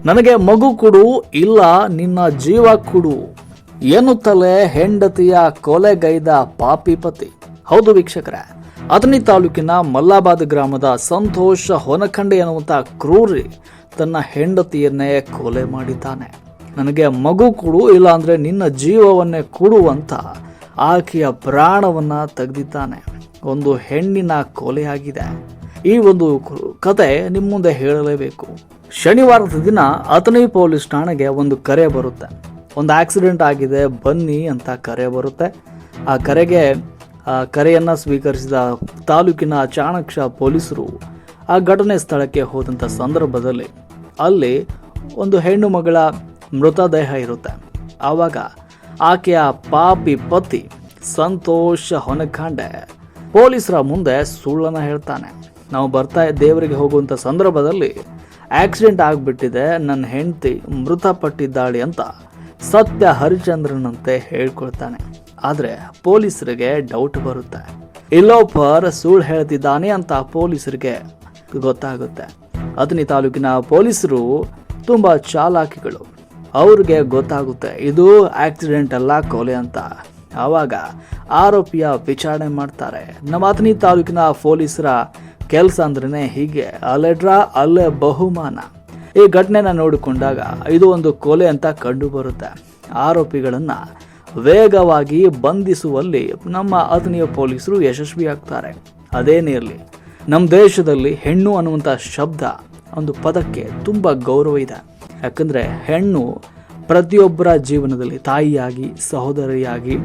ನನಗೆ ಮಗು ಕೊಡು, ಇಲ್ಲ ನಿನ್ನ ಜೀವ ಕೊಡು ಎನ್ನುತ್ತಲೇ ಹೆಂಡತಿಯ ಕೊಲೆಗೈದ ಪಾಪಿ ಪತಿ. ಹೌದು ವೀಕ್ಷಕರೇ, ಅಥಣಿ ತಾಲೂಕಿನ ಮಲ್ಲಾಬಾದ್ ಗ್ರಾಮದ ಸಂತೋಷ್ ಹೊನಖಂಡೆ ಎನ್ನುವಂತ ಕ್ರೂರಿ ತನ್ನ ಹೆಂಡತಿಯನ್ನೇ ಕೊಲೆ ಮಾಡಿದ್ದಾನೆ. ನನಗೆ ಮಗು ಕೊಡು, ಇಲ್ಲ ಅಂದ್ರೆ ನಿನ್ನ ಜೀವವನ್ನೇ ಕೊಡು ಅಂತ ಆಕೆಯ ಪ್ರಾಣವನ್ನ ತೆಗೆದಿದ್ದಾನೆ. ಒಂದು ಹೆಣ್ಣಿನ ಕೊಲೆಯಾಗಿದೆ. ಈ ಒಂದು ಕತೆ ನಿಮ್ಮ ಮುಂದೆ ಹೇಳಲೇಬೇಕು. ಶನಿವಾರದ ದಿನ ಅಥಣಿ ಪೊಲೀಸ್ ಠಾಣೆಗೆ ಒಂದು ಕರೆ ಬರುತ್ತೆ. ಒಂದು ಆಕ್ಸಿಡೆಂಟ್ ಆಗಿದೆ ಬನ್ನಿ ಅಂತ ಕರೆ ಬರುತ್ತೆ. ಆ ಕರೆಯನ್ನು ಸ್ವೀಕರಿಸಿದ ತಾಲೂಕಿನ ಚಾಣಕ್ಷ ಪೊಲೀಸರು ಆ ಘಟನೆ ಸ್ಥಳಕ್ಕೆ ಹೋದಂಥ ಸಂದರ್ಭದಲ್ಲಿ ಅಲ್ಲಿ ಒಂದು ಹೆಣ್ಣು ಮಗಳ ಮೃತದೇಹ ಇರುತ್ತೆ. ಆವಾಗ ಆಕೆಯ ಪಾಪಿ ಪತಿ ಸಂತೋಷ್ ಹೊನಖಂಡೆ ಪೊಲೀಸರ ಮುಂದೆ ಸುಳ್ಳನ್ನು ಹೇಳ್ತಾನೆ. ನಾವು ದೇವರಿಗೆ ಹೋಗುವಂಥ ಸಂದರ್ಭದಲ್ಲಿ ಆಕ್ಸಿಡೆಂಟ್ ಆಗಿಬಿಟ್ಟಿದೆ, ನನ್ನ ಹೆಂಡತಿ ಮೃತಪಟ್ಟಿದ್ದಾಳೆ ಅಂತ ಸತ್ಯ ಹರಿಚಂದ್ರನಂತೆ ಹೇಳ್ಕೊಳ್ತಾನೆ. ಆದರೆ ಪೊಲೀಸರಿಗೆ ಡೌಟ್ ಬರುತ್ತೆ. ಇಲ್ಲೊಬ್ಬರು ಸುಳ್ಳು ಹೇಳ್ತಿದ್ದಾನೆ ಅಂತ ಪೊಲೀಸರಿಗೆ ಗೊತ್ತಾಗುತ್ತೆ. ಅಥಣಿ ತಾಲೂಕಿನ ಪೊಲೀಸರು ತುಂಬ ಚಾಲಾಕಿಗಳು. ಅವ್ರಿಗೆ ಗೊತ್ತಾಗುತ್ತೆ ಇದು ಆಕ್ಸಿಡೆಂಟ್ ಅಲ್ಲ, ಕೊಲೆ ಅಂತ. ಆವಾಗ ಆರೋಪಿಯ ವಿಚಾರಣೆ ಮಾಡ್ತಾರೆ. ನಮ್ಮ ಅಥಣಿ ತಾಲೂಕಿನ ಪೊಲೀಸರ ಕೆಲಸ ಅಂದ್ರೇ ಹೀಗೆ, ಅಲ್ಲೆಡ್ರಾ ಅಲ್ಲೇ ಬಹುಮಾನ. ಈ ಘಟನೆನ ನೋಡಿಕೊಂಡಾಗ ಇದು ಒಂದು ಕೊಲೆ ಅಂತ ಕಂಡು ಬರುತ್ತೆ. ಆರೋಪಿಗಳನ್ನ ವೇಗವಾಗಿ ಬಂಧಿಸುವಲ್ಲಿ ನಮ್ಮ ಅಥಣಿಯ ಪೊಲೀಸರು ಯಶಸ್ವಿಯಾಗ್ತಾರೆ. ಅದೇನೇ ಇರಲಿ, ನಮ್ಮ ದೇಶದಲ್ಲಿ ಹೆಣ್ಣು ಅನ್ನುವಂಥ ಶಬ್ದ, ಒಂದು ಪದಕ್ಕೆ ತುಂಬ ಗೌರವ ಇದೆ. ಯಾಕಂದರೆ ಹೆಣ್ಣು ಪ್ರತಿಯೊಬ್ಬರ ಜೀವನದಲ್ಲಿ ತಾಯಿಯಾಗಿ, ಸಹೋದರಿಯಾಗಿ,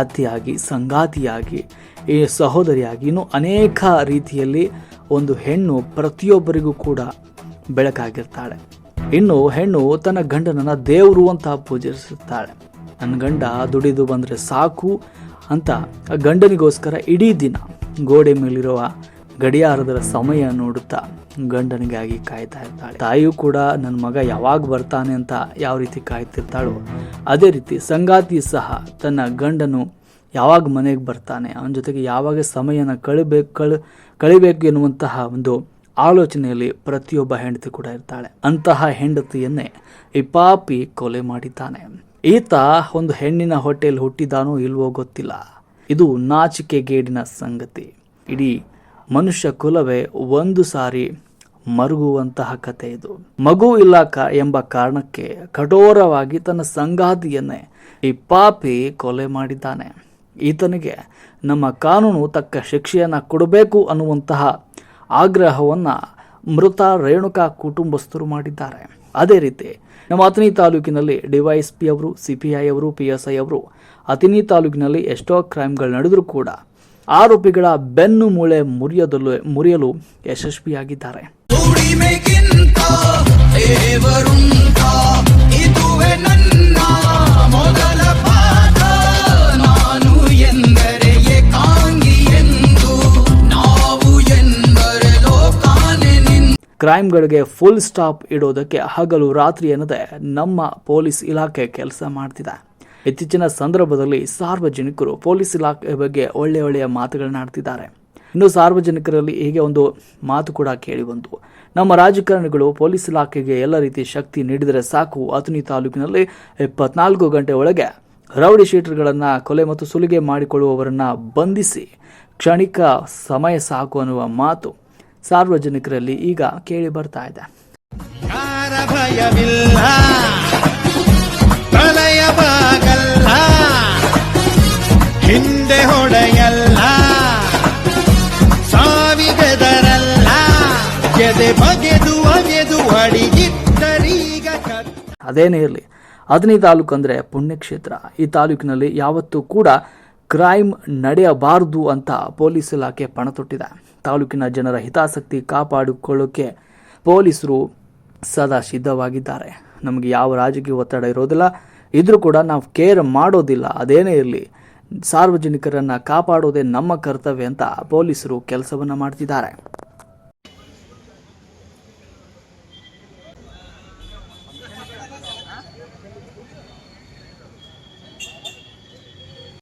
ಅತ್ತೆಯಾಗಿ, ಸಂಗಾತಿಯಾಗಿ, ಈ ಸಹೋದರಿಯಾಗಿ ಇನ್ನು ಅನೇಕ ರೀತಿಯಲ್ಲಿ ಒಂದು ಹೆಣ್ಣು ಪ್ರತಿಯೊಬ್ಬರಿಗೂ ಕೂಡ ಬೆಳಕಾಗಿರ್ತಾಳೆ. ಇನ್ನು ಹೆಣ್ಣು ತನ್ನ ಗಂಡನನ್ನ ದೇವರು ಅಂತ ಪೂಜಿಸುತ್ತಾಳೆ. ನನ್ನ ಗಂಡ ದುಡಿದು ಬಂದರೆ ಸಾಕು ಅಂತ ಆ ಗಂಡನಿಗೋಸ್ಕರ ಇಡೀ ದಿನ ಗೋಡೆ ಮೇಲಿರುವ ಗಡಿಯಾರದ ಸಮಯ ನೋಡುತ್ತಾ ಗಂಡನಿಗಾಗಿ ಕಾಯ್ತಾ ಇರ್ತಾಳೆ. ತಾಯಿಯೂ ಕೂಡ ನನ್ನ ಮಗ ಯಾವಾಗ ಬರ್ತಾನೆ ಅಂತ ಯಾವ ರೀತಿ ಕಾಯ್ತಿರ್ತಾಳೋ ಅದೇ ರೀತಿ ಸಂಗಾತಿ ಸಹ ತನ್ನ ಗಂಡನು ಯಾವಾಗ ಮನೆಗೆ ಬರ್ತಾನೆ, ಅವನ ಜೊತೆಗೆ ಯಾವಾಗ ಸಮಯನ ಕಳಿಬೇಕು ಎನ್ನುವಂತಹ ಒಂದು ಆಲೋಚನೆಯಲ್ಲಿ ಪ್ರತಿಯೊಬ್ಬ ಹೆಂಡತಿ ಕೂಡ ಇರ್ತಾಳೆ. ಅಂತಹ ಹೆಂಡತಿಯನ್ನೇ ಈ ಪಾಪಿ ಕೊಲೆ ಮಾಡಿದ್ದಾನೆ. ಈತ ಒಂದು ಹೆಣ್ಣಿನ ಹೊಟ್ಟೆಯಲ್ಲಿ ಹುಟ್ಟಿದಾನೋ ಇಲ್ವೋ ಗೊತ್ತಿಲ್ಲ. ಇದು ನಾಚಿಕೆಗೇಡಿನ ಸಂಗತಿ. ಇಡೀ ಮನುಷ್ಯ ಕುಲವೇ ಒಂದು ಸಾರಿ ಮರುಗುವಂತಹ ಕತೆ ಇದು. ಮಗು ಇಲ್ಲ ಎಂಬ ಕಾರಣಕ್ಕೆ ಕಠೋರವಾಗಿ ತನ್ನ ಸಂಗಾತಿಯನ್ನೇ ಈ ಪಾಪಿ ಕೊಲೆ ಮಾಡಿದ್ದಾನೆ. ಈತನಿಗೆ ನಮ್ಮ ಕಾನೂನು ತಕ್ಕ ಶಿಕ್ಷೆಯನ್ನು ಕೊಡಬೇಕು ಅನ್ನುವಂತಹ ಆಗ್ರಹವನ್ನು ಮೃತ ರೇಣುಕಾ ಕುಟುಂಬಸ್ಥರು ಮಾಡಿದ್ದಾರೆ. ಅದೇ ರೀತಿ ನಮ್ಮ ಅಥಣಿ ತಾಲೂಕಿನಲ್ಲಿ ಡಿವೈಎಸ್ಪಿ ಅವರು, CPI ಅವರು, PSI ಅವರು ಅಥಣಿ ತಾಲೂಕಿನಲ್ಲಿ ಎಷ್ಟೋ ಕ್ರೈಮ್ಗಳು ನಡೆದರೂ ಕೂಡ ಆರೋಪಿಗಳ ಬೆನ್ನು ಮೂಳೆ ಮುರಿಯಲು ಯಶಸ್ವಿಯಾಗಿದ್ದಾರೆ. ಕ್ರೈಮ್ಗಳಿಗೆ ಫುಲ್ ಸ್ಟಾಪ್ ಇಡೋದಕ್ಕೆ ಹಗಲು ರಾತ್ರಿ ಎನ್ನದೆ ನಮ್ಮ ಪೊಲೀಸ್ ಇಲಾಖೆ ಕೆಲಸ ಮಾಡ್ತಿದೆ. ಇತ್ತೀಚಿನ ಸಂದರ್ಭದಲ್ಲಿ ಸಾರ್ವಜನಿಕರು ಪೊಲೀಸ್ ಇಲಾಖೆ ಬಗ್ಗೆ ಒಳ್ಳೆಯ ಮಾತುಗಳನ್ನ ಆಡ್ತಿದ್ದಾರೆ. ಇನ್ನು ಸಾರ್ವಜನಿಕರಲ್ಲಿ ಹೀಗೆ ಒಂದು ಮಾತು ಕೂಡ ಕೇಳಿ ಬಂತು, ನಮ್ಮ ರಾಜಕಾರಣಿಗಳು ಪೊಲೀಸ್ ಇಲಾಖೆಗೆ ಎಲ್ಲ ರೀತಿ ಶಕ್ತಿ ನೀಡಿದರೆ ಸಾಕು, ಅಥಣಿ ತಾಲೂಕಿನಲ್ಲಿ 24 ಗಂಟೆ ಒಳಗೆ ರೌಡಿ ಶೀಟರ್ಗಳನ್ನು ಕೊಲೆ ಮತ್ತು ಸುಲಿಗೆ ಮಾಡಿಕೊಳ್ಳುವವರನ್ನ ಬಂಧಿಸಿ ಕ್ಷಣಿಕ ಸಮಯ ಸಾಕು ಅನ್ನುವ ಮಾತು ಸಾರ್ವಜನಿಕರಲ್ಲಿ ಈಗ ಕೇಳಿ ಬರ್ತಾ ಇದೆ. ಹಿಂದೆ ಹೊಡೆಯಲ್ಲ, ಸಾವಿಗದರಲ್ಲ, ಎದೆ ಬಗೆದು ಅಗೆದು ಅಡಿಗಿದ್ದರೀಗ. ಅದೇನೇ ಇರಲಿ, ಅಥಣಿ ತಾಲೂಕು ಅಂದರೆ ಪುಣ್ಯಕ್ಷೇತ್ರ. ಈ ತಾಲೂಕಿನಲ್ಲಿ ಯಾವತ್ತೂ ಕೂಡ ಕ್ರೈಮ್ ನಡೆಯಬಾರದು ಅಂತ ಪೊಲೀಸ್ ಇಲಾಖೆ ಪಣ ತೊಟ್ಟಿದೆ. ತಾಲೂಕಿನ ಜನರ ಹಿತಾಸಕ್ತಿ ಕಾಪಾಡಿಕೊಳ್ಳೋಕೆ ಪೊಲೀಸರು ಸದಾ ಸಿದ್ಧವಾಗಿದ್ದಾರೆ. ನಮಗೆ ಯಾವ ರಾಜಕೀಯ ಒತ್ತಡ ಇರೋದಿಲ್ಲ, ಇದ್ರೂ ಕೂಡ ನಾವು ಕೇರ್ ಮಾಡೋದಿಲ್ಲ. ಅದೇನೇ ಇರಲಿ, ಸಾರ್ವಜನಿಕರನ್ನು ಕಾಪಾಡೋದೇ ನಮ್ಮ ಕರ್ತವ್ಯ ಅಂತ ಪೊಲೀಸರು ಕೆಲಸವನ್ನು ಮಾಡ್ತಿದ್ದಾರೆ.